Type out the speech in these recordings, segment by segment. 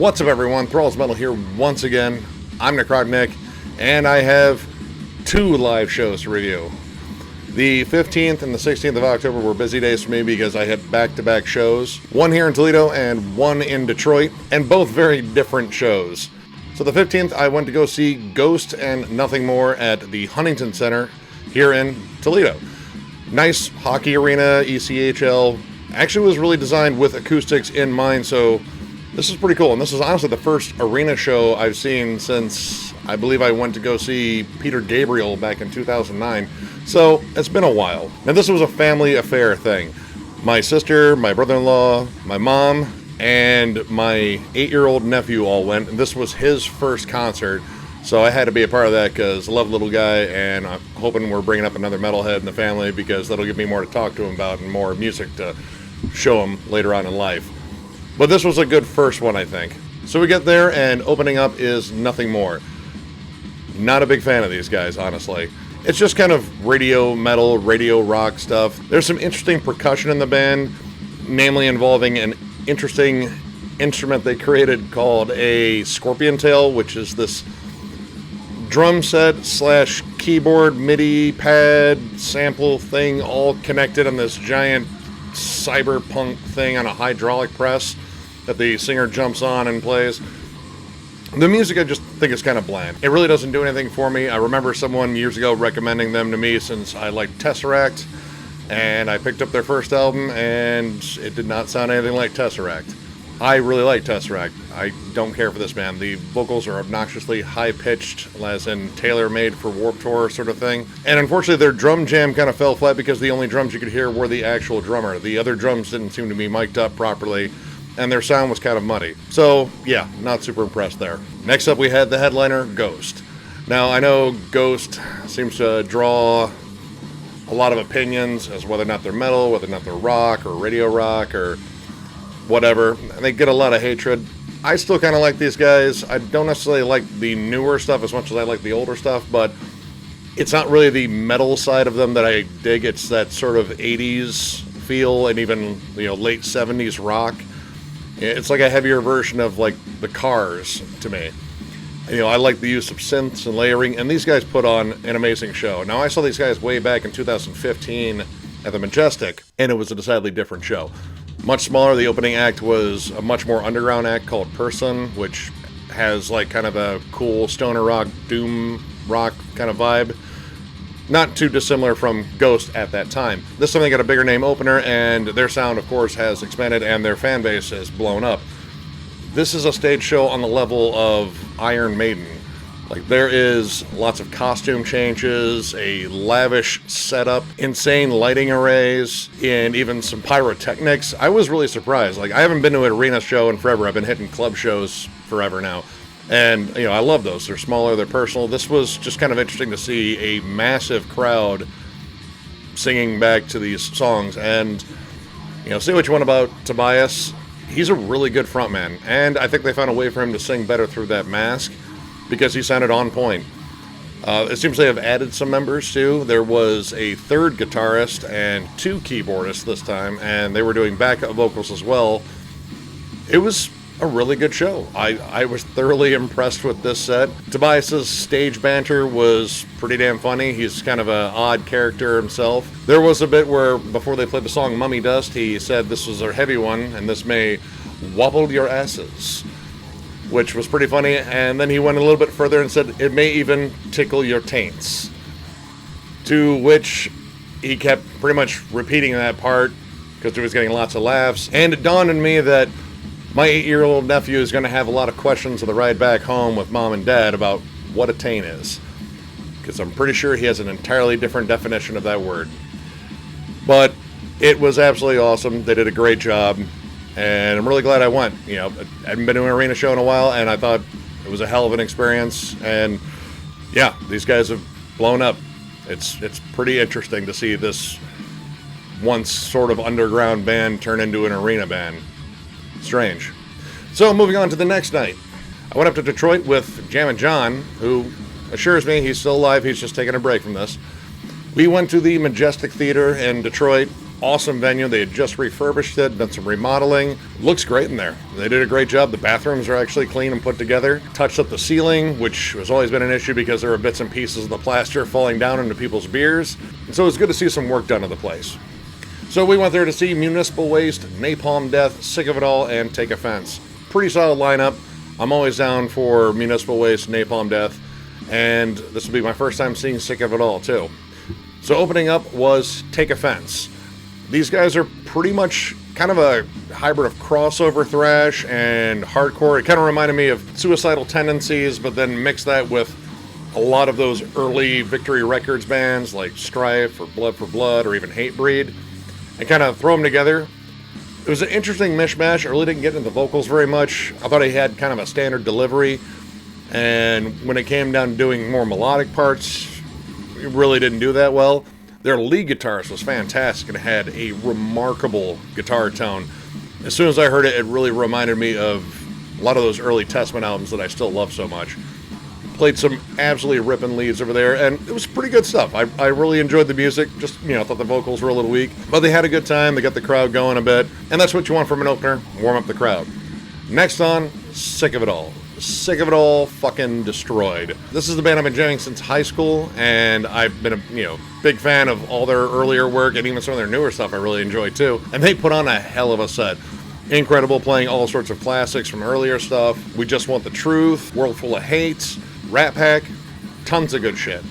What's up, everyone? Thralls Metal here once again. I'm Nick, and I have two live shows to review. The 15th and the 16th of October were busy days for me because I had back-to-back shows. One here in Toledo and one in Detroit, and both very different shows. So the 15th, I went to go see Ghost and Nothing More at the Huntington Center here in Toledo. Nice hockey arena, ECHL. Actually was really designed with acoustics in mind, so this is pretty cool. And this is honestly the first arena show I've seen since I believe I went to go see Peter Gabriel back in 2009. So it's been a while. Now this was a family affair thing. My sister, my brother-in-law, my mom, and my 8-year-old nephew all went. And this was his first concert. So I had to be a part of that because I love the little guy, and I'm hoping we're bringing up another metalhead in the family because that'll give me more to talk to him about and more music to show him later on in life. But this was a good first one, I think. So we get there, and opening up is Nothing More. Not a big fan of these guys, honestly. It's just kind of radio metal, radio rock stuff. There's some interesting percussion in the band, namely involving an interesting instrument they created called a scorpion tail, which is this drum set / keyboard MIDI pad sample thing all connected on this giant cyberpunk thing on a hydraulic press that the singer jumps on and plays. The music I just think is kind of bland. It really doesn't do anything for me. I remember someone years ago recommending them to me since I liked Tesseract, and I picked up their first album and it did not sound anything like Tesseract. I really like Tesseract. I don't care for this band. The vocals are obnoxiously high-pitched, as in tailor-made for Warped Tour sort of thing. And unfortunately, their drum jam kind of fell flat because the only drums you could hear were the actual drummer. The other drums didn't seem to be mic'd up properly, and their sound was kind of muddy. So, yeah, not super impressed there. Next up, we had the headliner, Ghost. Now, I know Ghost seems to draw a lot of opinions as whether or not they're metal, whether or not they're rock, or radio rock, or whatever. They get a lot of hatred. I still kind of like these guys. I don't necessarily like the newer stuff as much as I like the older stuff, but it's not really the metal side of them that I dig. It's that sort of 80s feel and even, late 70s rock. It's like a heavier version of like the Cars to me. I like the use of synths and layering, and these guys put on an amazing show. Now, I saw these guys way back in 2015 at the Majestic, and it was a decidedly different show. Much smaller. The opening act was a much more underground act called Person, which has like kind of a cool stoner rock, doom rock kind of vibe. Not too dissimilar from Ghost at that time. This time they got a bigger name opener, and their sound, of course, has expanded, and their fan base has blown up. This is a stage show on the level of Iron Maiden. Like, there is lots of costume changes, a lavish setup, insane lighting arrays, and even some pyrotechnics. I was really surprised. Like, I haven't been to an arena show in forever. I've been hitting club shows forever now. And, I love those. They're smaller, they're personal. This was just kind of interesting to see a massive crowd singing back to these songs. And, say what you want about Tobias. He's a really good frontman. And I think they found a way for him to sing better through that mask, because he sounded on point. It seems they have added some members too. There was a third guitarist and 2 keyboardists this time, and they were doing backup vocals as well. It was a really good show. I was thoroughly impressed with this set. Tobias's stage banter was pretty damn funny. He's kind of an odd character himself. There was a bit where, before they played the song Mummy Dust, he said this was a heavy one, and this may wobble your asses, which was pretty funny. And then he went a little bit further and said it may even tickle your taints, to which he kept pretty much repeating that part because he was getting lots of laughs. And it dawned on me that my 8-year-old nephew is going to have a lot of questions on the ride back home with mom and dad about what a taint is, because I'm pretty sure he has an entirely different definition of that word. But it was absolutely awesome. They did a great job, and I'm really glad I went. I hadn't been to an arena show in a while, and I thought it was a hell of an experience. And yeah, these guys have blown up. It's pretty interesting to see this once sort of underground band turn into an arena band. Strange. So moving on to the next night, I went up to Detroit with Jammin' John, who assures me he's still alive. He's just taking a break from this. We went to the Majestic Theater in Detroit. Awesome venue. They had just refurbished it, done some remodeling. Looks great in there. They did a great job. The bathrooms are actually clean and put together. Touched up the ceiling, which has always been an issue because there were bits and pieces of the plaster falling down into people's beers. And so it was good to see some work done to the place. So we went there to see Municipal Waste, Napalm Death, Sick of It All, and Take Offense. Pretty solid lineup. I'm always down for Municipal Waste, Napalm Death, and this will be my first time seeing Sick of It All, too. So opening up was Take Offense. These guys are pretty much kind of a hybrid of crossover thrash and hardcore. It kind of reminded me of Suicidal Tendencies, but then mix that with a lot of those early Victory Records bands like Strife or Blood for Blood or even Hatebreed, and kind of throw them together. It was an interesting mishmash. I really didn't get into the vocals very much. I thought he had kind of a standard delivery, and when it came down to doing more melodic parts, he really didn't do that well. Their lead guitarist was fantastic and had a remarkable guitar tone. As soon as I heard it, it really reminded me of a lot of those early Testament albums that I still love so much. Played some absolutely ripping leads over there, and it was pretty good stuff. I really enjoyed the music. Just, I thought the vocals were a little weak, but they had a good time. They got the crowd going a bit, and that's what you want from an opener, warm up the crowd. Next on, Sick of It All. Sick of It All, fucking destroyed. This is the band I've been jamming since high school, and I've been a big fan of all their earlier work, and even some of their newer stuff I really enjoy too. And they put on a hell of a set. Incredible, playing all sorts of classics from earlier stuff. We Just Want the Truth, World Full of Hate, Rat Pack, tons of good shit.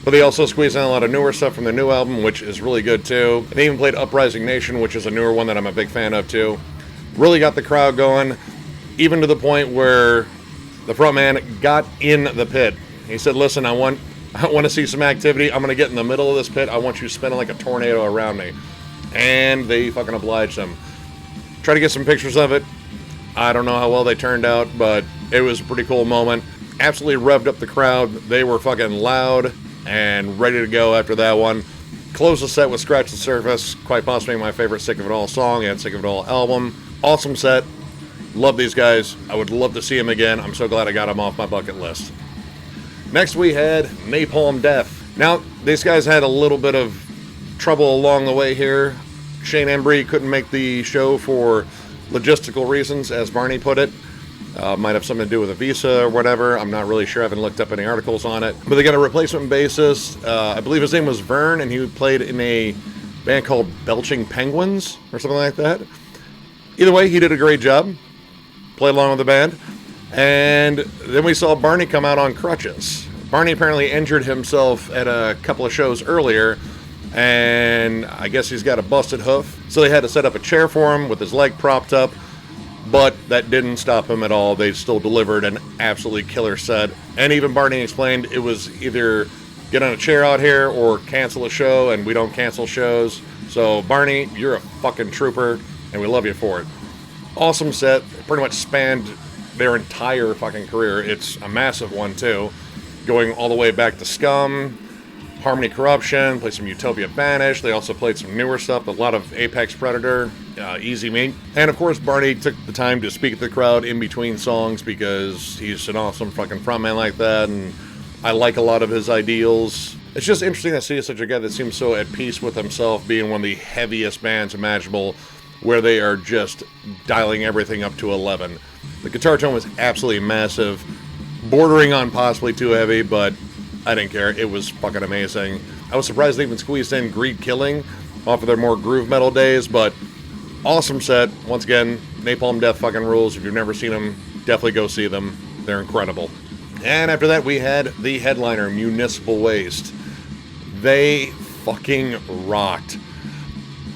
But they also squeezed in a lot of newer stuff from their new album, which is really good too. They even played Uprising Nation, which is a newer one that I'm a big fan of too. Really got the crowd going, even to the point where the frontman got in the pit. He said, listen, I want to see some activity. I'm going to get in the middle of this pit. I want you spinning like a tornado around me. And they fucking obliged him. Try to get some pictures of it. I don't know how well they turned out, but it was a pretty cool moment. Absolutely revved up the crowd. They were fucking loud and ready to go after that one. Closed the set with Scratch the Surface, quite possibly my favorite Sick of It All song and Sick of It All album. Awesome set. Love these guys. I would love to see them again. I'm so glad I got them off my bucket list. Next we had Napalm Death. Now, these guys had a little bit of trouble along the way here. Shane Embry couldn't make the show for logistical reasons, as Barney put it. Might have something to do with a visa or whatever. I'm not really sure. I haven't looked up any articles on it. But they got a replacement bassist. I believe his name was Vern, and he played in a band called Belching Penguins or something like that. Either way, he did a great job. Played along with the band. And then we saw Barney come out on crutches. Barney apparently injured himself at a couple of shows earlier, and I guess he's got a busted hoof. So they had to set up a chair for him with his leg propped up, but that didn't stop him at all. They still delivered an absolutely killer set. And even Barney explained it was either get on a chair out here or cancel a show, and we don't cancel shows. So Barney, you're a fucking trooper, and we love you for it. Awesome set. Pretty much spanned their entire fucking career. It's a massive one too, going all the way back to Scum, Harmony Corruption, played some Utopia Vanish. They also played some newer stuff, a lot of Apex Predator, Easy Meat. And of course Barney took the time to speak to the crowd in between songs because he's an awesome fucking frontman like that, and I like a lot of his ideals. It's just interesting to see such a guy that seems so at peace with himself, being one of the heaviest bands imaginable, where they are just dialing everything up to 11. The guitar tone was absolutely massive, bordering on possibly too heavy, but I didn't care. It was fucking amazing. I was surprised they even squeezed in Greed Killing off of their more groove metal days, but awesome set. Once again, Napalm Death fucking rules. If you've never seen them, definitely go see them. They're incredible. And after that, we had the headliner, Municipal Waste. They fucking rocked.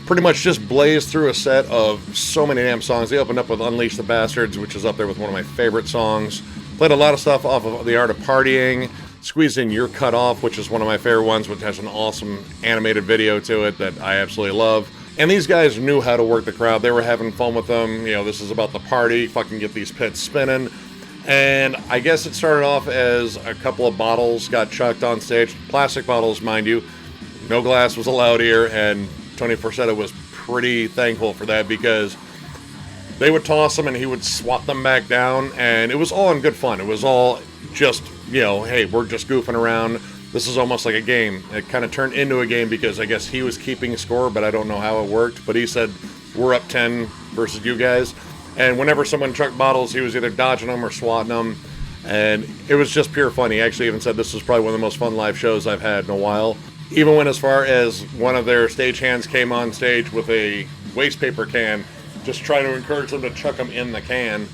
Pretty much just blazed through a set of so many damn songs. They opened up with Unleash the Bastards, which is up there with one of my favorite songs. Played a lot of stuff off of The Art of Partying. Squeezed in You're Cut Off, which is one of my favorite ones, which has an awesome animated video to it that I absolutely love. And these guys knew how to work the crowd. They were having fun with them. This is about the party. Fucking get these pits spinning. And I guess it started off as a couple of bottles got chucked on stage. Plastic bottles, mind you. No glass was allowed here, and Tony Forsetta was pretty thankful for that because they would toss them and he would swat them back down, and it was all in good fun. It was all just, hey, we're just goofing around. This is almost like a game. It kind of turned into a game because I guess he was keeping score, but I don't know how it worked. But he said, we're up 10 versus you guys. And whenever someone chucked bottles, he was either dodging them or swatting them. And it was just pure fun. He actually even said this was probably one of the most fun live shows I've had in a while. Even went as far as one of their stagehands came on stage with a waste paper can, just trying to encourage them to chuck them in the can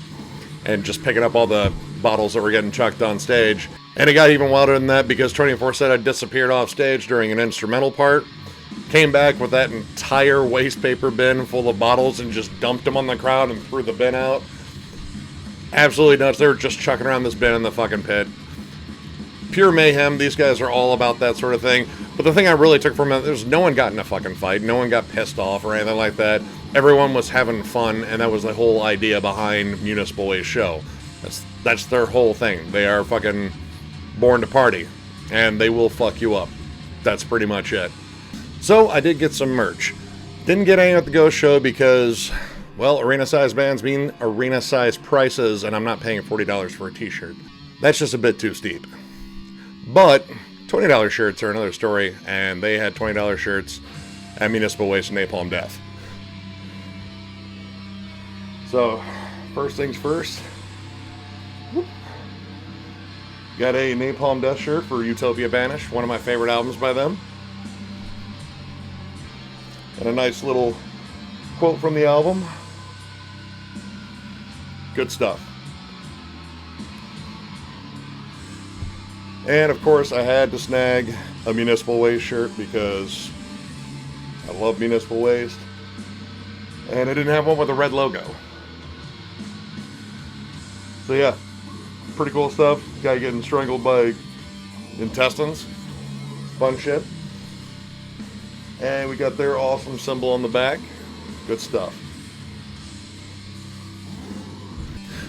and just picking up all the bottles that were getting chucked on stage. And it got even wilder than that because 24 said I disappeared off stage during an instrumental part. Came back with that entire waste paper bin full of bottles and just dumped them on the crowd and threw the bin out. Absolutely nuts. They were just chucking around this bin in the fucking pit. Pure mayhem. These guys are all about that sort of thing. But the thing I really took from it, there's no one got in a fucking fight. No one got pissed off or anything like that. Everyone was having fun, and that was the whole idea behind Municipal Waste Show. That's their whole thing. They are fucking born to party, and they will fuck you up. That's pretty much it. So I did get some merch. Didn't get any at the Ghost Show because, well, arena-sized bands mean arena-sized prices, and I'm not paying $40 for a t-shirt. That's just a bit too steep. But $20 shirts are another story, and they had $20 shirts at Municipal Waste and Napalm Death. So, first things first. Got a Napalm Death shirt for Utopia Banished, one of my favorite albums by them. And a nice little quote from the album. Good stuff. And of course I had to snag a Municipal Waste shirt because I love Municipal Waste. And I didn't have one with a red logo. So yeah, pretty cool stuff. Guy getting strangled by intestines. Fun shit. And we got their awesome symbol on the back. Good stuff.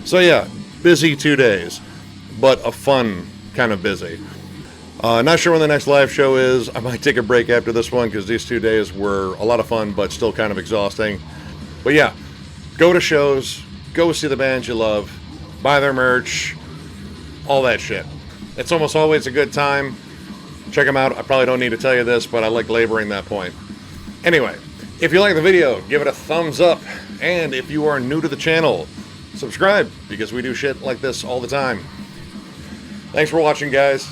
So yeah, busy 2 days, but a fun kind of busy. Not sure when the next live show is. I might take a break after this one because these 2 days were a lot of fun, but still kind of exhausting. But yeah, go to shows, go see the bands you love, buy their merch, all that shit. It's almost always a good time. Check them out. I probably don't need to tell you this, but I like laboring that point. Anyway, if you like the video, give it a thumbs up. And if you are new to the channel, subscribe because we do shit like this all the time. Thanks for watching, guys.